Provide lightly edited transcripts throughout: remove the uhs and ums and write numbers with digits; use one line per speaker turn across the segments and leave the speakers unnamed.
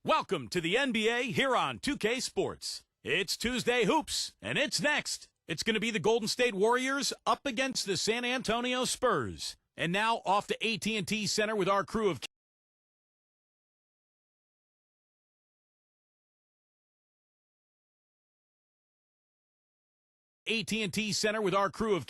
Welcome to the NBA here on 2K Sports. It's Tuesday Hoops, and it's next. It's going to be the Golden State Warriors up against the San Antonio Spurs. And now off to AT&T Center with our crew of AT&T Center with our crew of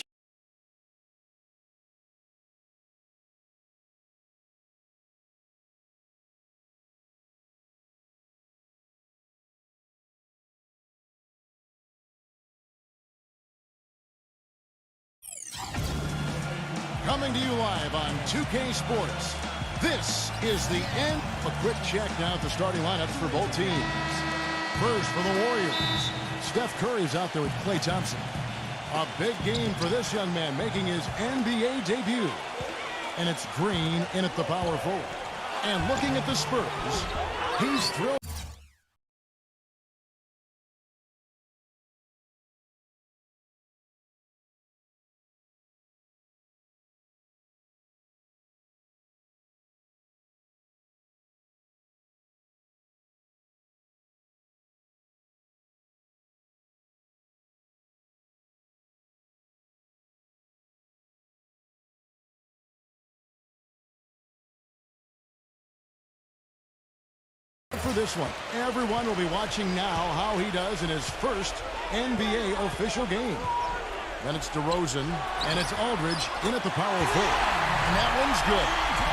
Coming to you live on 2K Sports. This is the end. A quick check now at the starting lineups for both teams. First for the Warriors. Steph Curry's out there with Klay Thompson. A big game for this young man making his NBA debut. And it's Green in at the power forward. And looking at the Spurs, he's thrilled. For this one, everyone will be watching now how he does in his first NBA official game. Then it's DeRozan, and it's Aldridge in at the power forward. And that one's good.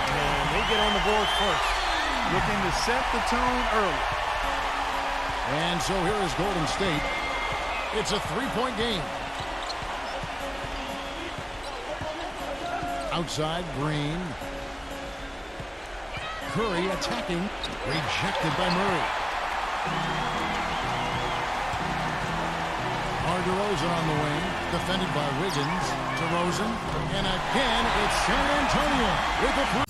And they get on the board first, looking to set the tone early.
And so here is Golden State. It's a three-point game. Outside, Green. Curry attacking, rejected by Murray. DeRozan on the wing, defended by Wiggins. DeRozan, and again it's San Antonio with the free.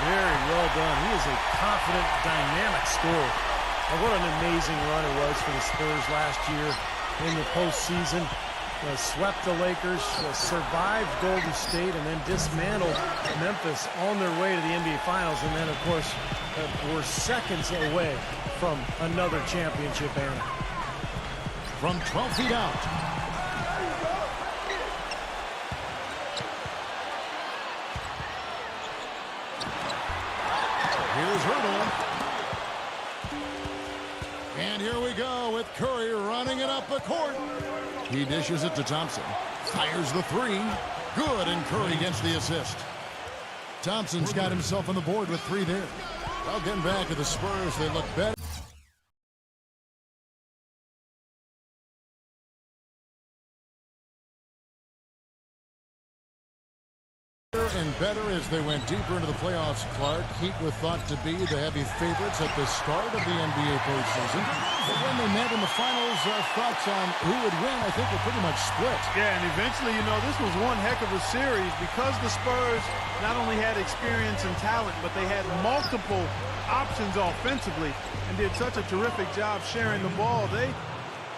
Very well done. He is a confident, dynamic scorer. And what an amazing run it was for the Spurs last year in the postseason. Swept the Lakers, survived Golden State, and then dismantled Memphis on their way to the NBA Finals. And then, of course, were seconds away from another championship banner.
From 12 feet out. Here's Hurdle. And here we go with Curry running it up the court. He dishes it to Thompson. Fires the three. Good, and Curry gets the assist. Thompson's got himself on the board with three there. Well, getting back to the Spurs, they look better. And better as they went deeper into the playoffs, Clark. Heat were thought to be the heavy favorites at the start of the NBA postseason. But when they met in the finals, thoughts on who would win, I think, were pretty much split.
Yeah, and eventually, this was one heck of a series because the Spurs not only had experience and talent, but they had multiple options offensively and did such a terrific job sharing the ball. They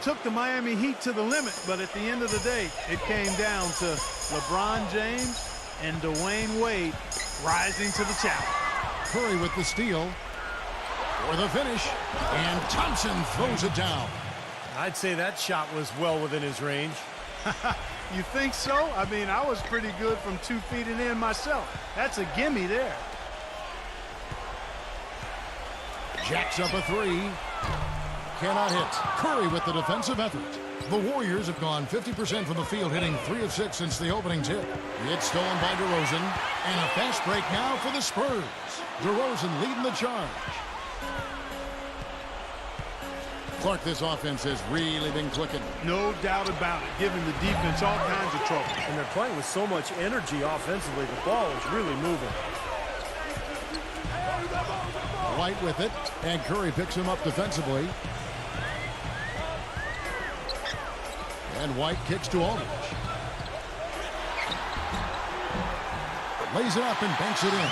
took the Miami Heat to the limit, but at the end of the day, it came down to LeBron James and Dwayne Wade rising to the challenge.
Curry with the steal for the finish, and Thompson throws it down.
I'd say that shot was well within his range. You think so? I mean, I was pretty good from 2 feet and in myself. That's a gimme there.
Jacks up a three. Cannot hit. Curry with the defensive effort. The Warriors have gone 50% from the field, hitting 3 of 6 since the opening tip. It's stolen by DeRozan. And a fast break now for the Spurs. DeRozan leading the charge. Clark, this offense has really been clicking.
No doubt about it, giving the defense all kinds of trouble.
And they're playing with so much energy offensively. The ball is really moving.
White with it, and Curry picks him up defensively. And White kicks to Aldridge. Lays it up and banks it in.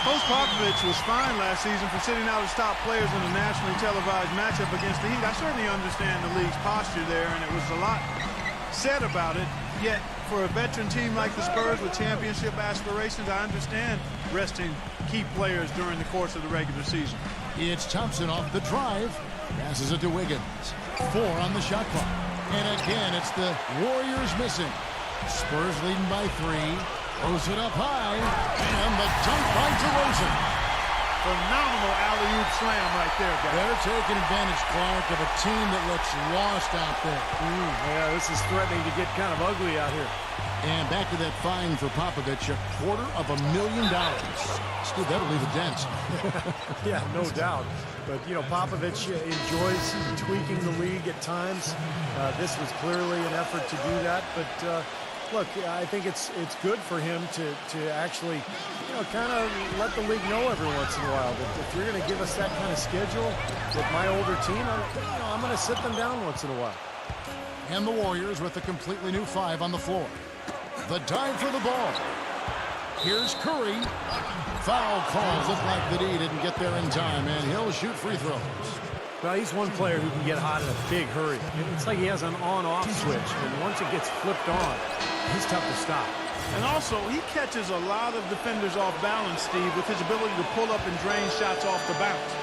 Coach Popovich was fined last season for sitting out his top players in a nationally televised matchup against the Heat. I certainly understand the league's posture there, and it was a lot said about it. Yet, for a veteran team like the Spurs with championship aspirations, I understand resting key players during the course of the regular season.
It's Thompson off the drive. Passes it to Wiggins. 4 on the shot clock. And again, it's the Warriors missing. Spurs leading by 3. Throws it up high, and the dunk by DeRozan.
Phenomenal alley-oop slam right there, guys.
They're taking advantage, Clark, of a team that looks lost out there.
Yeah, this is threatening to get kind of ugly out here.
And back to that fine for Popovich, $250,000. Steve, that'll leave a dent.
Yeah, no doubt. But, you know, Popovich enjoys tweaking the league at times. This was clearly an effort to do that, but look, I think it's good for him to actually, you know, kind of let the league know every once in a while that if you're going to give us that kind of schedule with my older team, I'm going to sit them down once in a while.
And the Warriors with a completely new 5 on the floor. The dive for the ball. Here's Curry. Foul calls. Look like the D didn't get there in time, and he'll shoot free throws.
Well, he's one player who can get hot in a big hurry. It's like he has an on-off switch, and once it gets flipped on, he's tough to stop.
And also, he catches a lot of defenders off balance, Steve, with his ability to pull up and drain shots off the bounce.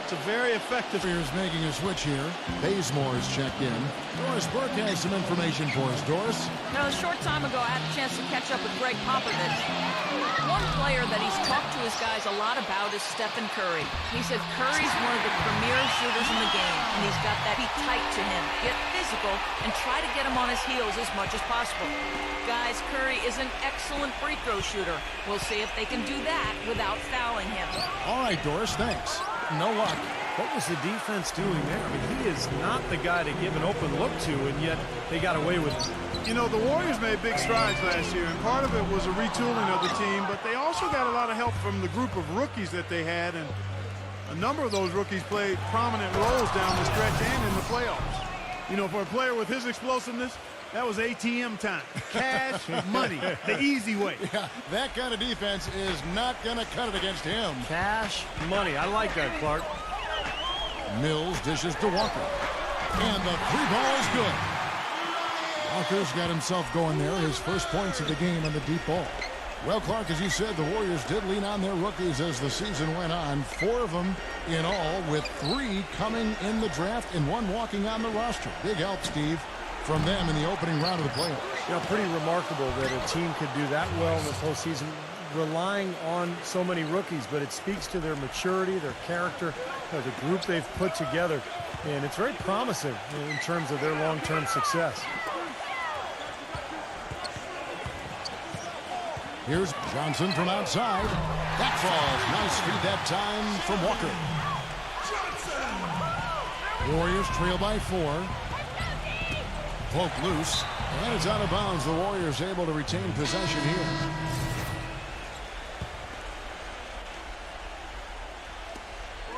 It's a very effective.
Warriors making a switch here. Bazemore is checked in. Doris Burke has some information for us. Doris?
Now, a short time ago, I had a chance to catch up with Greg Popovich. One player that he's talked to his guys a lot about is Stephen Curry. He said Curry's one of the premier shooters in the game, and he's got that be tight to him, get physical, and try to get him on his heels as much as possible. Guys, Curry is an excellent free throw shooter. We'll see if they can do that without fouling him.
All right, Doris, thanks. No luck.
What was the defense doing there? I mean, he is not the guy to give an open look to, and yet they got away with it.
You know, the Warriors made big strides last year, and part of it was a retooling of the team, but they also got a lot of help from the group of rookies that they had, and a number of those rookies played prominent roles down the stretch and in the playoffs. You know, for a player with his explosiveness, that was ATM time. Cash money, the easy way.
Yeah, that kind of defense is not going to cut it against him.
Cash money. I like that, Clark.
Mills dishes to Walker. And the 3-ball is good. Walker's got himself going there. His first points of the game on the deep ball. Well, Clark, as you said, the Warriors did lean on their rookies as the season went on. 4 of them in all, with 3 coming in the draft and 1 walking on the roster. Big help, Steve, from them in the opening round of the playoffs.
You know, pretty remarkable that a team could do that well in the postseason, relying on so many rookies, but it speaks to their maturity, their character, the group they've put together, and it's very promising in terms of their long-term success.
Here's Johnson from outside. That falls. Nice feed that time from Walker. Warriors trail by 4. Poke loose, and it's out of bounds. The Warriors able to retain possession here.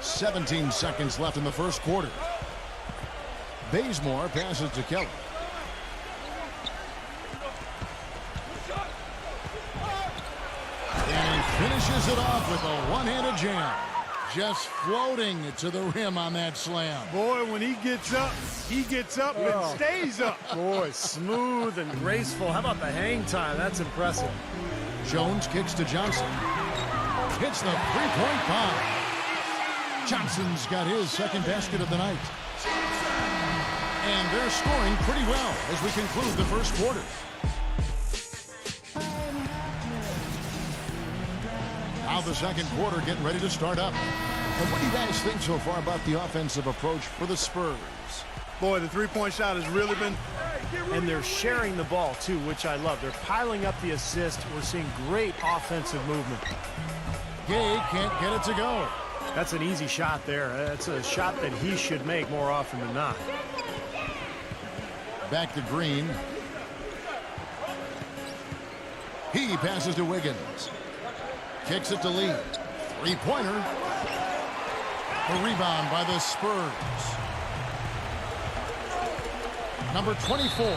"17 seconds left in the first quarter. Bazemore passes to Kelly. And he finishes it off with a one-handed jam. Just floating it to the rim on that slam.
Boy, when he gets up and stays up.
Boy, smooth and graceful. How about the hang time? That's impressive.
Jones kicks to Johnson. Hits the three-point bomb. Johnson's got his second basket of the night. And they're scoring pretty well as we conclude the first quarter. Now the second quarter getting ready to start up. And what do you guys think so far about the offensive approach for the Spurs?
Boy, the three-point shot has really been...
And they're sharing the ball, too, which I love. They're piling up the assist. We're seeing great offensive movement.
Gay can't get it to go.
That's an easy shot there. That's a shot that he should make more often than not.
Back to Green. He passes to Wiggins. Kicks it to Lee. Three-pointer. The rebound by the Spurs. Number 24.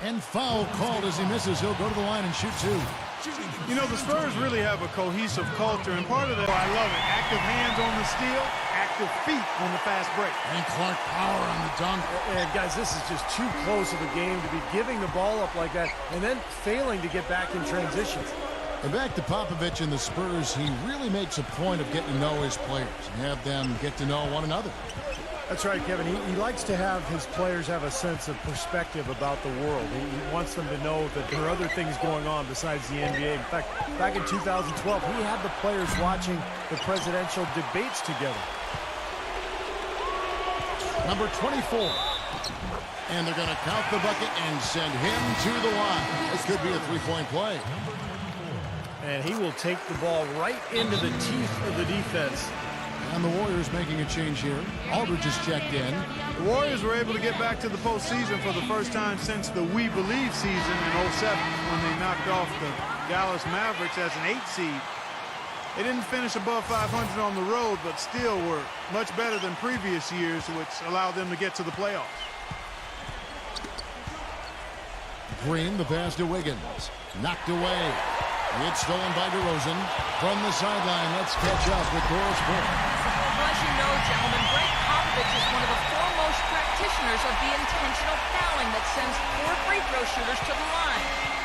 And foul called as he misses. He'll go to the line and shoot two.
You know, the Spurs really have a cohesive culture, and part of that, I love it. Active hands on the steal, active feet on the fast break.
And Clark power on the dunk.
And guys, this is just too close of a game to be giving the ball up like that and then failing to get back in transitions.
And back to Popovich and the Spurs, he really makes a point of getting to know his players and have them get to know one another.
That's right, Kevin. He likes to have his players have a sense of perspective about the world. He wants them to know that there are other things going on besides the NBA. In fact, back in 2012, he had the players watching the presidential debates together.
Number 24. And they're going to count the bucket and send him to the line. This could be a three-point play.
And he will take the ball right into the teeth of the defense.
And the Warriors making a change here. Aldridge is checked in.
The Warriors were able to get back to the postseason for the first time since the We Believe season in 07 when they knocked off the Dallas Mavericks as an 8 seed. They didn't finish above 500 on the road, but still were much better than previous years, which allowed them to get to the playoffs.
Green, the pass to Wiggins. Knocked away. It's stolen by DeRozan. From the sideline, let's catch up with Doris Burke.
Well, as you know, gentlemen, Greg Popovich is one of the foremost practitioners of the intentional fouling that sends 4 free throw shooters to the line.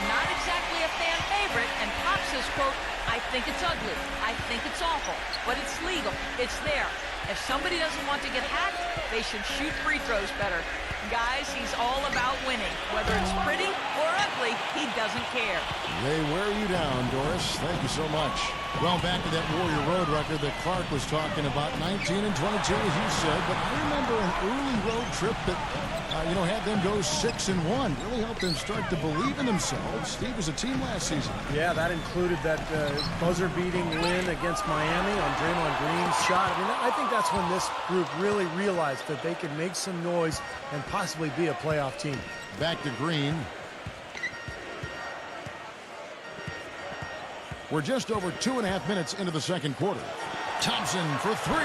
Not exactly a fan favorite, and Pop says, quote, "I think it's ugly. I think it's awful. But it's legal. It's there. If somebody doesn't want to get hacked, they should shoot free throws better." Guys, he's all about winning. Whether it's pretty or ugly, he doesn't care.
They wear you down, Doris. Thank you so much. Well, back to that Warrior road record that Clark was talking about, 19 and 22, as you said. But I remember an early road trip that, had them go 6 and 1. Really helped them start to believe in themselves. Steve was a team last season.
Yeah, that included that buzzer-beating win against Miami on Draymond Green's shot. I mean, I think that's when this group really realized that they could make some noise and possibly be a playoff team.
Back to Green. We're just over 2.5 minutes into the second quarter. Thompson for 3.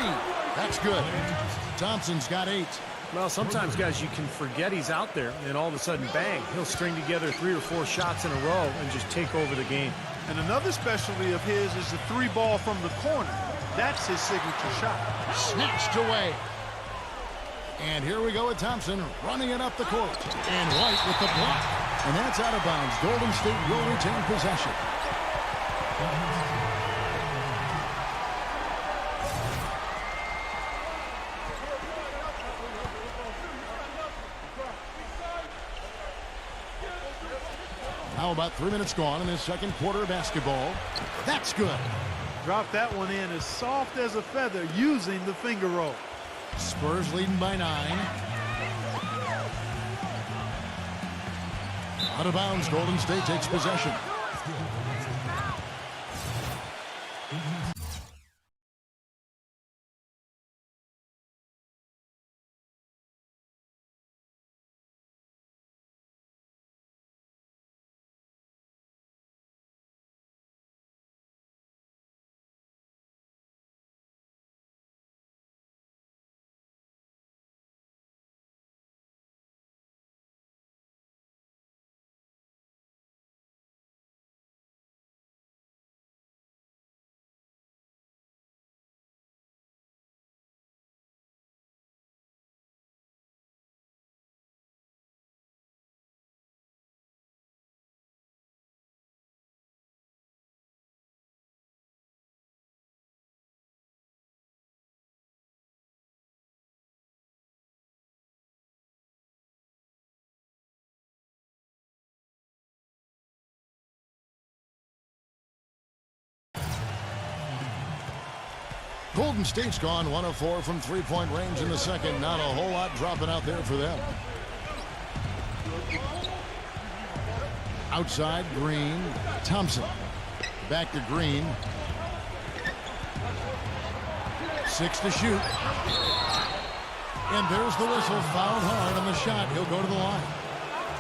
That's good. Thompson's got 8.
Well, sometimes, guys, you can forget he's out there, and all of a sudden, bang, he'll string together 3 or 4 shots in a row and just take over the game.
And another specialty of his is the 3 ball from the corner. That's his signature shot.
Snatched away. And here we go with Thompson running it up the court. And White with the block. And that's out of bounds. Golden State will retain possession. Now about 3 minutes gone in this second quarter of basketball. That's good.
Dropped that one in as soft as a feather using the finger roll.
Spurs leading by 9. Out of bounds. Golden State takes possession. Golden State's gone 1 of 4 from three-point range in the second. Not a whole lot dropping out there for them. Outside, Green. Thompson. Back to Green. 6 to shoot. And there's the whistle. Fouled hard on the shot. He'll go to the line.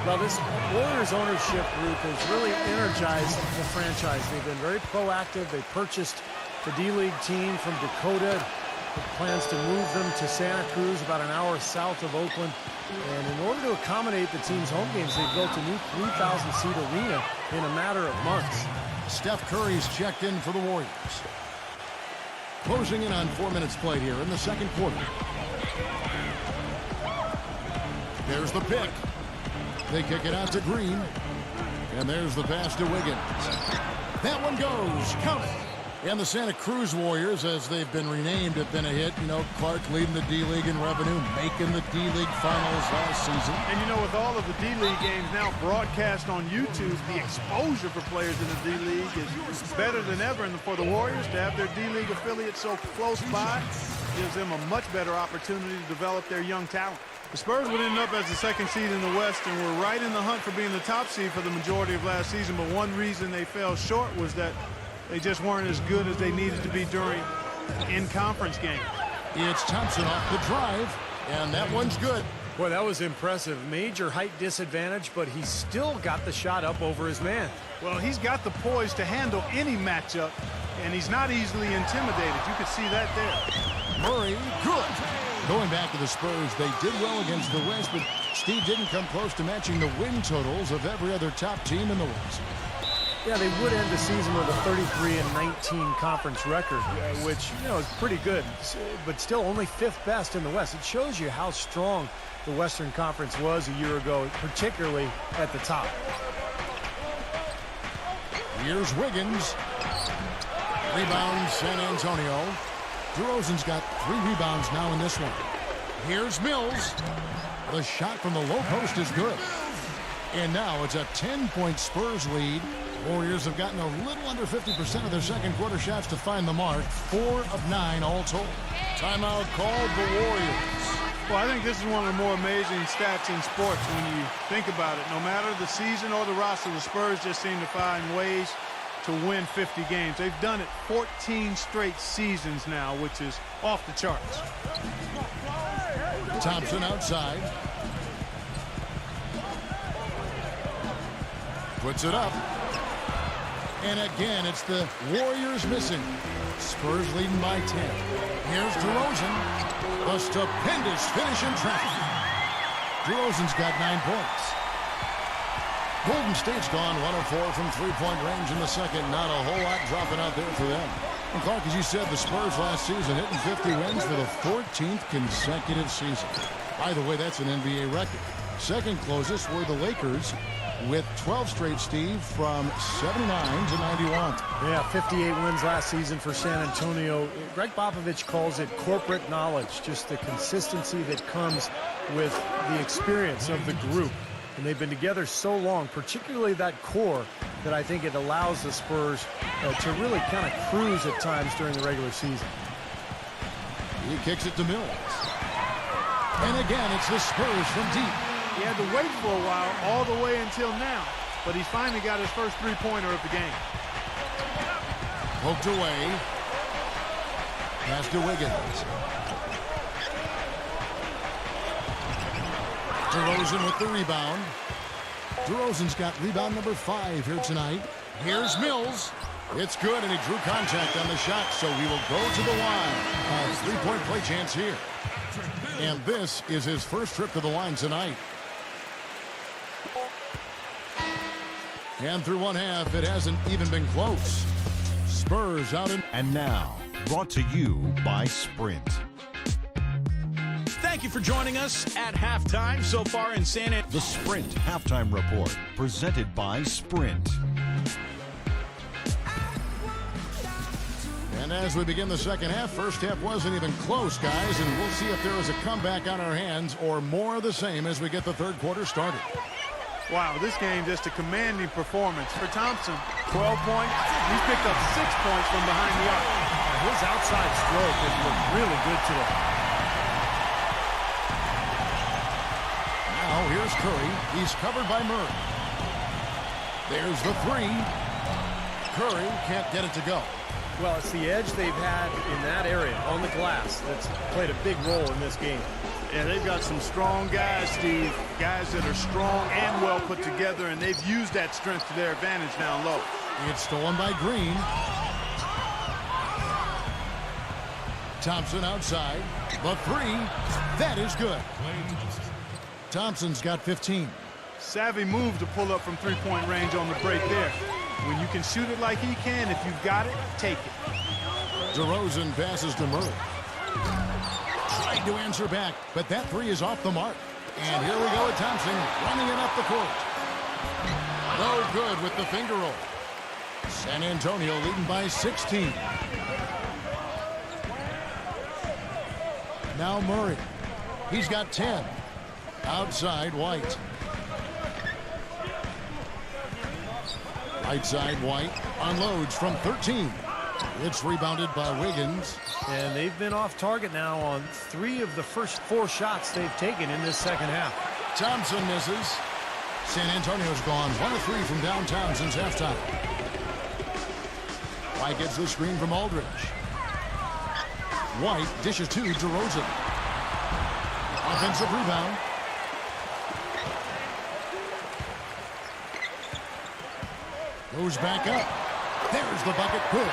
Well, this Warriors ownership group has really energized the franchise. They've been very proactive. They purchased the D-League team from Dakota, with plans to move them to Santa Cruz, about an hour south of Oakland. And in order to accommodate the team's home games, they built a new 3,000-seat arena in a matter of months.
Steph Curry's checked in for the Warriors. Closing in on 4 minutes played here in the second quarter. There's the pick. They kick it out to Green. And there's the pass to Wiggins. That one goes. Count it. And the Santa Cruz Warriors, as they've been renamed, have been a hit. You know, Clark leading the D-League in revenue, making the D-League finals last season.
And, you know, with all of the D-League games now broadcast on YouTube, the exposure for players in the D-League is better than ever. And for the Warriors to have their D-League affiliate so close by gives them a much better opportunity to develop their young talent. The Spurs would end up as the second seed in the West and were right in the hunt for being the top seed for the majority of last season. But one reason they fell short was that they just weren't as good as they needed to be during in-conference games.
It's Thompson off the drive, and that one's good.
Boy, that was impressive. Major height disadvantage, but he still got the shot up over his man.
Well, he's got the poise to handle any matchup, and he's not easily intimidated. You could see that there.
Murray, good. Going back to the Spurs, they did well against the West, but Steve didn't come close to matching the win totals of every other top team in the West.
Yeah, they would end the season with a 33-19 conference record, which, you know, is pretty good, but still only 5th best in the West. It shows you how strong the Western Conference was a year ago, particularly at the top.
Here's Wiggins. Rebound, San Antonio. DeRozan's got 3 rebounds now in this one. Here's Mills. The shot from the low post is good. And now it's a 10-point Spurs lead. Warriors have gotten a little under 50% of their second quarter shots to find the mark. 4 of 9 all told. Timeout called the Warriors.
Well, I think this is one of the more amazing stats in sports when you think about it. No matter the season or the roster, the Spurs just seem to find ways to win 50 games. They've done it 14 straight seasons now, which is off the charts.
Thompson outside. Puts it up. And again, it's the Warriors missing. Spurs leading by 10. Here's DeRozan. A stupendous finish in traffic. DeRozan's got 9 points. Golden State's gone 1 of 4 from three-point range in the second. Not a whole lot dropping out there for them. And Clark, as you said, the Spurs last season hitting 50 wins for the 14th consecutive season. By the way, that's an NBA record. Second closest were the Lakers with 12 straight, Steve, from 79 to 91.
Yeah, 58 wins last season for San Antonio. Greg Popovich calls it corporate knowledge, just the consistency that comes with the experience of the group. And they've been together so long, particularly that core, that I think it allows the Spurs to really kind of cruise at times during the regular season.
He kicks it to Mills. And again, it's the Spurs from deep.
He had to wait for a while, all the way until now, but he finally got his first three-pointer of the game.
Poked away. Pass to Wiggins. DeRozan with the rebound. DeRozan's got rebound number 5 here tonight. Here's Mills. It's good, and he drew contact on the shot, so he will go to the line. A 3-point play chance here. And this is his first trip to the line tonight. And through one half, it hasn't even been close. Spurs out in...
And now, brought to you by Sprint.
Thank you for joining us at halftime so far in San Antonio.
The Sprint Halftime Report, presented by Sprint.
And as we begin the second half, first half wasn't even close, guys, and we'll see if there is a comeback on our hands or more of the same as we get the third quarter started.
Wow, this game just a commanding performance. For Thompson, 12 points. He's picked up 6 points from behind the arc.
His outside stroke has looked really good today.
Now here's Curry. He's covered by Murray. There's the 3. Curry can't get it to go.
Well, it's the edge they've had in that area on the glass that's played a big role in this game.
Yeah, they've got some strong guys, Steve. Guys that are strong and well put together, and they've used that strength to their advantage down low.
It's stolen by Green. Thompson outside. The three. That is good. Thompson's got 15.
Savvy move to pull up from three-point range on the break there. When you can shoot it like he can, if you've got it, take it.
DeRozan passes to Murray. Tried to answer back, but that three is off the mark. And here we go with Thompson running it up the court. No good with the finger roll. San Antonio leading by 16. Now Murray. He's got 10. Outside White. Right side White unloads from 13. It's rebounded by Wiggins.
And they've been off target now on 3 of the first 4 shots they've taken in this second half.
Thompson misses. San Antonio's gone 1 of 3 from downtown since halftime. White gets the screen from Aldridge. White dishes to DeRozan. Offensive rebound. Goes back up. There's the bucket. Good.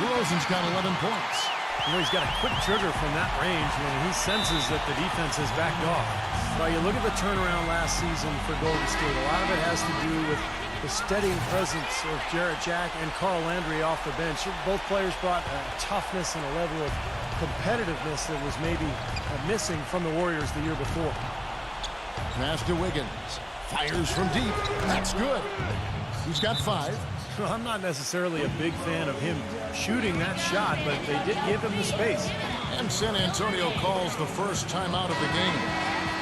DeRozan's got 11 points.
You know, he's got a quick trigger from that range when he senses that the defense has backed off. Well, you look at the turnaround last season for Golden State. A lot of it has to do with the steadying presence of Jarrett Jack and Carl Landry off the bench. Both players brought a toughness and a level of competitiveness that was maybe missing from the Warriors the year before.
Pass to Wiggins. Fires from deep. That's good. He's got 5.
Well, I'm not necessarily a big fan of him shooting that shot, but they did give him the space.
And San Antonio calls the first timeout of the game.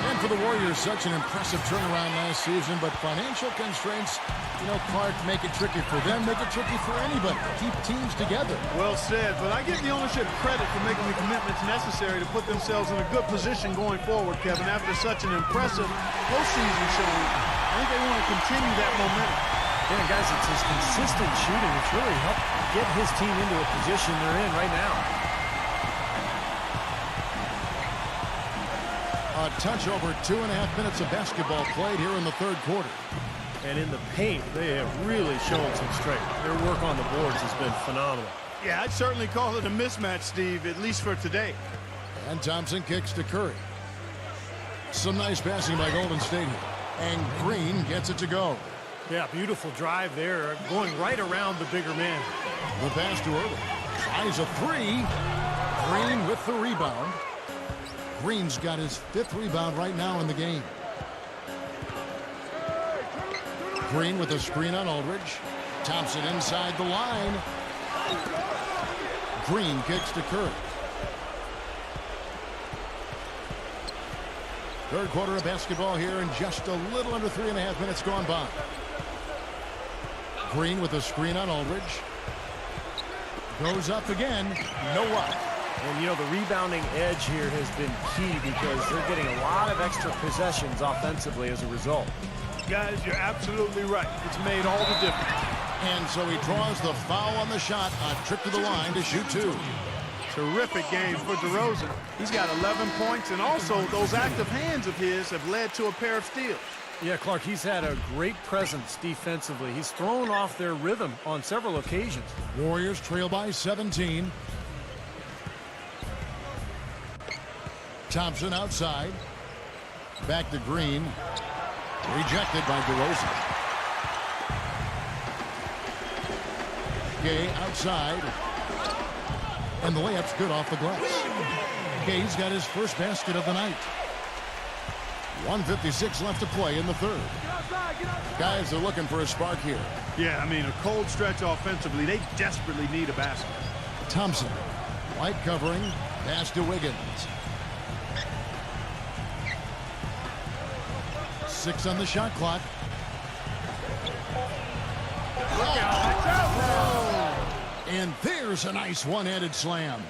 And for the Warriors, such an impressive turnaround last season, but financial constraints, you know, Clark, make it tricky for them, make it tricky for anybody. Keep teams together.
Well said, but I give the ownership credit for making the commitments necessary to put themselves in a good position going forward, Kevin. After such an impressive postseason showing, I think they want to continue that momentum.
Yeah, guys, it's his consistent shooting that's really helped get his team into a position they're in right now.
A touch over 2.5 minutes of basketball played here in the third quarter.
And in the paint, they have really shown some strength. Their work on the boards has been phenomenal.
Yeah, I'd certainly call it a mismatch, Steve, at least for today.
And Thompson kicks to Curry. Some nice passing by Golden State here. And Green gets it to go.
Yeah, beautiful drive there, going right around the bigger man.
The pass to Irving. Tries a 3. Green with the rebound. Green's got his 5th rebound right now in the game. Green with a screen on Aldridge. Thompson inside the line. Green kicks to Curry. Third quarter of basketball here, and just a little under 3.5 minutes gone by. Green with a screen on Aldridge. Goes up again. No up.
And, you know, the rebounding edge here has been key because they're getting a lot of extra possessions offensively as a result.
Guys, you're absolutely right. It's made all the difference.
And so he draws the foul on the shot. A trip to the line to shoot 2.
Terrific game for DeRozan. He's got 11 points, and also those active hands of his have led to a pair of steals.
Yeah, Clark, he's had a great presence defensively. He's thrown off their rhythm on several occasions.
Warriors trail by 17. Thompson outside. Back to Green. Rejected by DeRozan. Gay outside. And the layup's good off the glass. Gay's got his first basket of the night. 1:56 left to play in the third. Guys are looking for a spark here.
Yeah, I mean, a cold stretch offensively. They desperately need a basket.
Thompson. White covering. Pass to Wiggins. 6 on the shot clock. And there's a nice one-handed slam.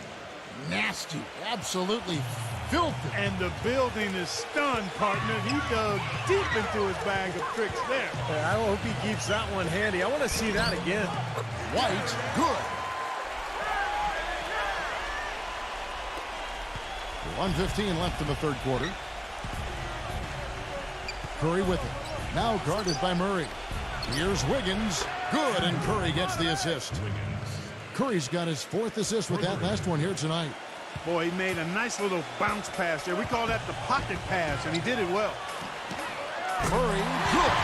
Nasty. Absolutely filthy.
And the building is stunned, partner. He dug deep into his bag of tricks there.
I hope he keeps that one handy. I want to see that again.
White, good. 1:15 left in the third quarter. Curry with it. Now guarded by Murray. Here's Wiggins. Good, and Curry gets the assist. Curry's got his 4th assist with that last one here tonight.
Boy, he made a nice little bounce pass there. We call that the pocket pass, and he did it well.
Murray, good.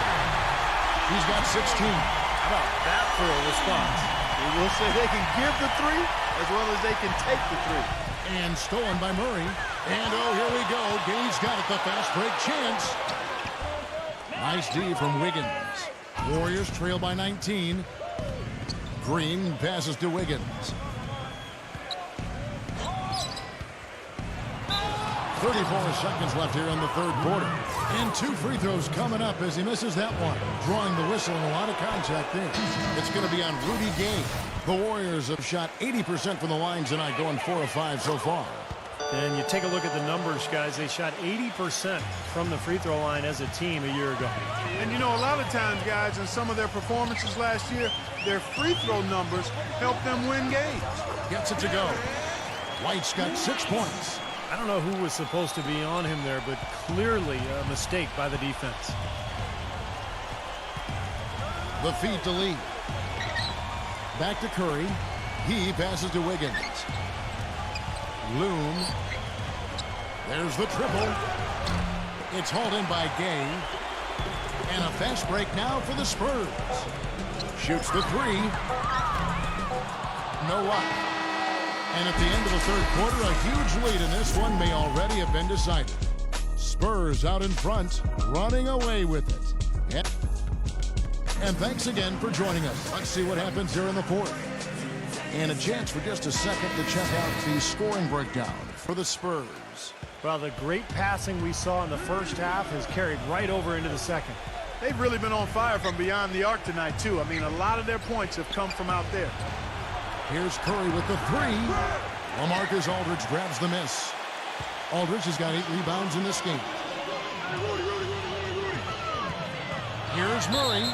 He's got 16.
How about that for a response?
We will say they can give the three as well as they can take the three.
And stolen by Murray. And oh, here we go. Gaines got it, the fast break chance. Nice D from Wiggins. Warriors trail by 19. Green passes to Wiggins. 34 seconds left here in the third quarter. And 2 free throws coming up as he misses that one. Drawing the whistle and a lot of contact there. It's going to be on Rudy Gay. The Warriors have shot 80% from the line tonight, going 4 of 5 so far.
And you take a look at the numbers, guys. They shot 80% from the free throw line as a team a year ago.
And, you know, a lot of times, guys, in some of their performances last year, their free throw numbers helped them win games.
Gets it to go. White's got 6 points.
I don't know who was supposed to be on him there, but clearly a mistake by the defense.
The feed to Lee. Back to Curry. He passes to Wiggins. Loom. There's the triple. It's hauled in by Gay. And a fast break now for the Spurs. Shoots the 3. No luck. And at the end of the third quarter, a huge lead in this one may already have been decided. Spurs out in front, running away with it. And thanks again for joining us. Let's see what happens here in the fourth. And a chance for just a second to check out the scoring breakdown for the Spurs.
Well, the great passing we saw in the first half has carried right over into the second.
They've really been on fire from beyond the arc tonight, too. I mean, a lot of their points have come from out there.
Here's Curry with the 3. LaMarcus Aldridge grabs the miss. Aldridge has got 8 rebounds in this game. Here's Murray.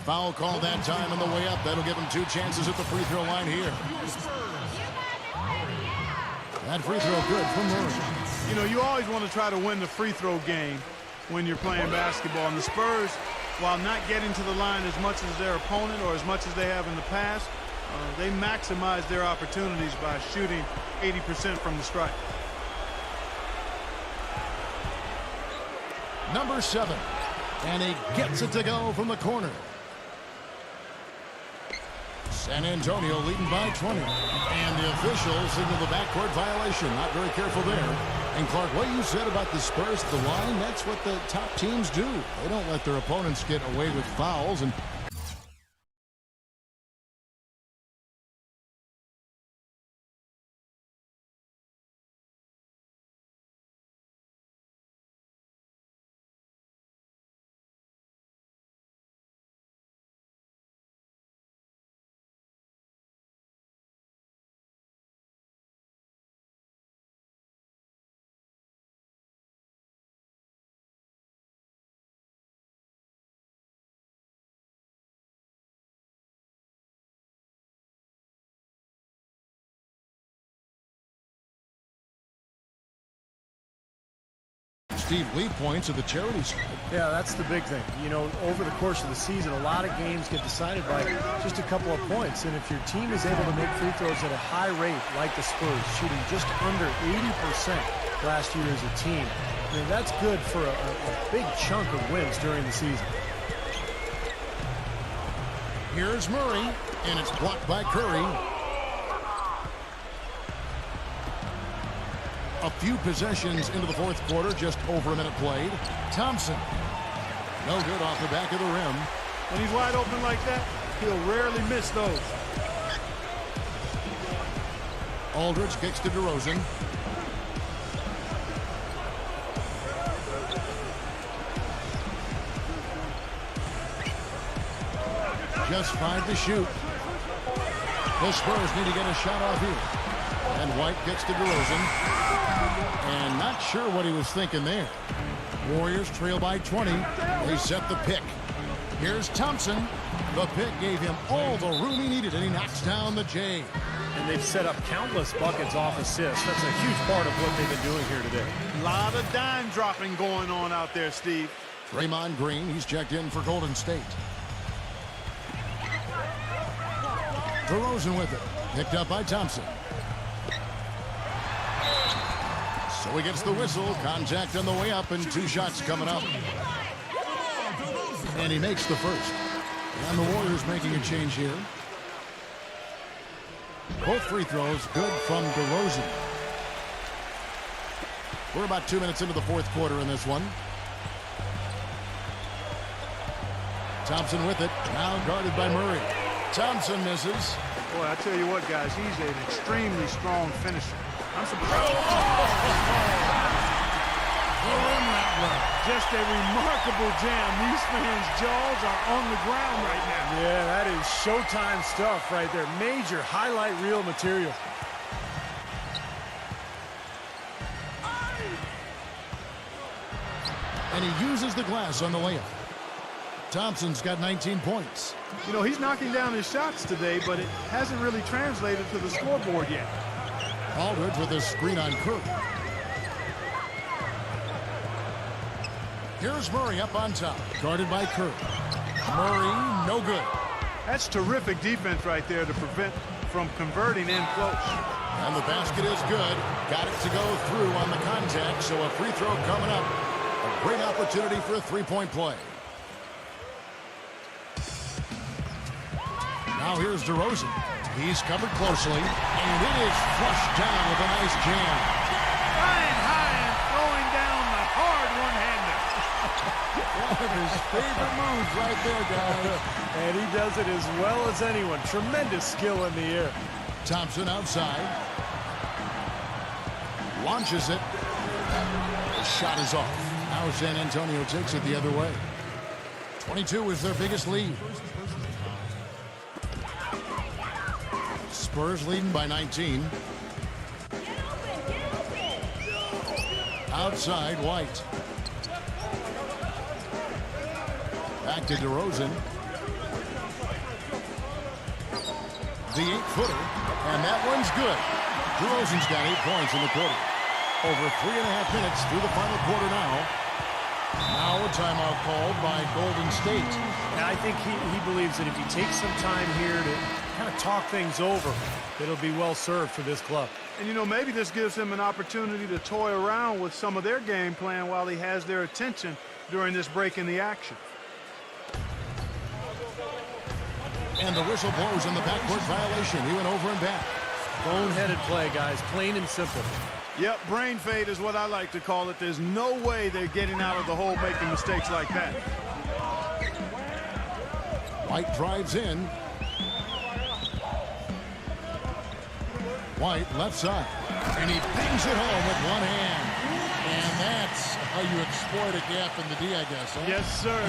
Foul call that time on the way up. That'll give him 2 chances at the free throw line here. That free throw good from Murray.
You know, you always want to try to win the free throw game when you're playing basketball. And the Spurs, while not getting to the line as much as their opponent or as much as they have in the past, they maximize their opportunities by shooting 80% from the stripe.
Number 7. And he gets it to go from the corner. San Antonio leading by 20. And the officials signal the backcourt violation. Not very careful there. And Clark, what you said about the Spurs at the line, that's what the top teams do. They don't let their opponents get away with fouls. And Steve Lee points at the charity stripe.
Yeah, that's the big thing. You know, over the course of the season, a lot of games get decided by just a couple of points. And if your team is able to make free throws at a high rate, like the Spurs, shooting just under 80% last year as a team, I mean, that's good for a big chunk of wins during the season.
Here's Murray, and it's blocked by Curry. A few possessions into the fourth quarter, just over a minute played. Thompson, no good off the back of the rim.
When he's wide open like that, he'll rarely miss those.
Aldridge kicks to DeRozan. Just 5 to shoot. The Spurs need to get a shot off here. And White gets to DeRozan. And not sure what he was thinking there. Warriors trail by 20. They set the pick. Here's Thompson. The pick gave him all the room he needed, and he knocks down the J.
And they've set up countless buckets off assists. That's a huge part of what they've been doing here today.
A lot of dime dropping going on out there, Steve.
Draymond Green, he's checked in for Golden State. DeRozan with it. Picked up by Thompson. So he gets the whistle. Contact on the way up, and 2 shots coming up. And he makes the first. And the Warriors making a change here. Both free throws good from DeRozan. We're about 2 minutes into the fourth quarter in this one. Thompson with it. Now guarded by Murray. Thompson misses.
Boy, I tell you what, guys, he's an extremely strong finisher. I'm surprised. Just a remarkable jam. These fans' jaws are on the ground right now.
Yeah, that is Showtime stuff right there. Major highlight reel material.
And he uses the glass on the layup. Thompson's got 19 points.
You know, he's knocking down his shots today, but it hasn't really translated to the scoreboard yet.
Aldridge with a screen on Curry. Here's Murray up on top, guarded by Curry. Murray, no good.
That's terrific defense right there to prevent from converting in close.
And the basket is good. Got it to go through on the contact, so a free throw coming up. A great opportunity for a three-point play. Now here's DeRozan. He's covered closely, and it is flushed down with a nice jam.
Flying high and throwing down the hard one-hander.
One of his favorite moves right there, guys.
And he does it as well as anyone. Tremendous skill in the air.
Thompson outside. Launches it. The shot is off. Now San Antonio takes it the other way. 22 is their biggest lead. Spurs leading by 19. Outside, White. Back to DeRozan. The 8-footer, and that one's good. DeRozan's got 8 points in the quarter. Over 3.5 minutes through the final quarter now. Now a timeout called by Golden State.
And I think he believes that if he takes some time here to kind of talk things over, it'll be well served for this club.
And, you know, maybe this gives him an opportunity to toy around with some of their game plan while he has their attention during this break in the action.
And the whistle blows on the backcourt violation. He went over and back.
Boneheaded play, guys. Plain and simple.
Yep, brain fade is what I like to call it. There's no way they're getting out of the hole making mistakes like that.
White drives in. White left side. And he bangs it home with one hand. And that's how you exploit a gap in the D, I guess. Huh?
Yes, sir.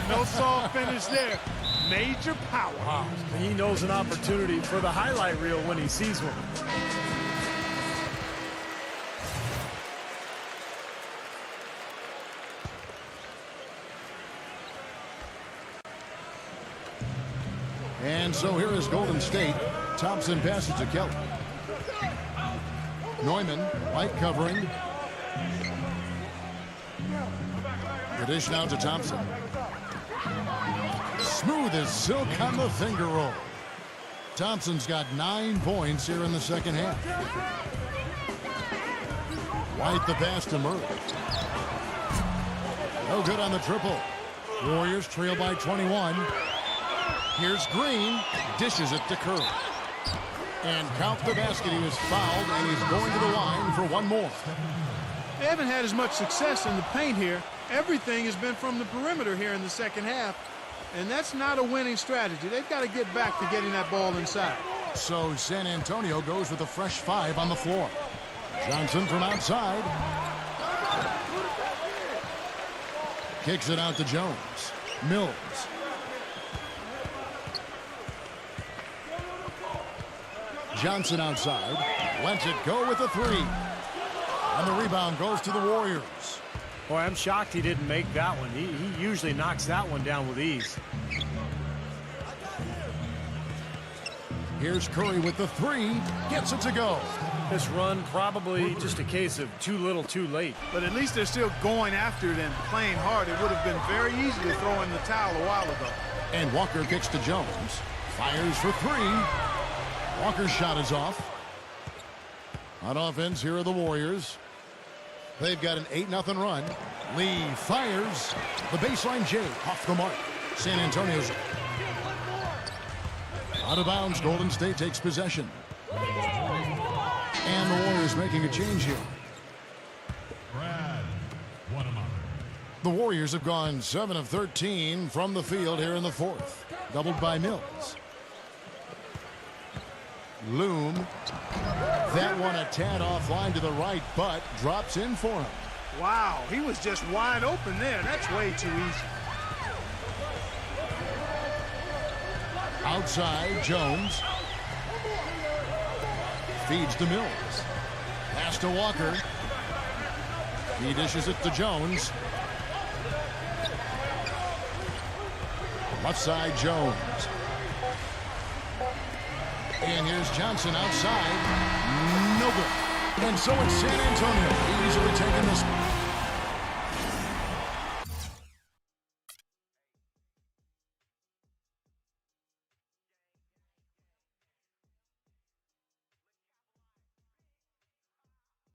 No soft finish there. Major power.
Wow. He knows an opportunity for the highlight reel when he sees one.
And so here is Golden State. Thompson passes to Kelly. Neumann, White covering. The dish now to Thompson. Smooth as silk on the finger roll. Thompson's got 9 points here in the second half. White the pass to Murray. No good on the triple. Warriors trail by 21. Here's Green. Dishes it to Curry. And count the basket. He was fouled, and he's going to the line for one more.
They haven't had as much success in the paint here. Everything has been from the perimeter here in the second half. And that's not a winning strategy. They've got to get back to getting that ball inside.
So San Antonio goes with a fresh 5 on the floor. Johnson from outside. Kicks it out to Jones. Mills. Johnson outside. Lets it go with a 3. And the rebound goes to the Warriors.
Boy, I'm shocked he didn't make that one. He usually knocks that one down with ease.
Here's Curry with the three. Gets it to go.
This run probably just a case of too little too late.
But at least they're still going after it and playing hard. It would have been very easy to throw in the towel a while ago.
And Walker kicks to Jones. Fires for three. Walker's shot is off. On offense, here are the Warriors. They've got an 8-0 run. Lee fires. The baseline J off the mark. San Antonio's out of bounds. Golden State takes possession. And the Warriors making a change here. The Warriors have gone 7 of 13 from the field here in the fourth. Doubled by Mills. Loom. That one a tad offline to the right, but drops in for him.
Wow, he was just wide open there. That's way too easy.
Outside, Jones. Feeds to Mills. Pass to Walker. He dishes it to Jones. Left side, Jones. And here's Johnson outside. No good. And so it's San Antonio easily taking this.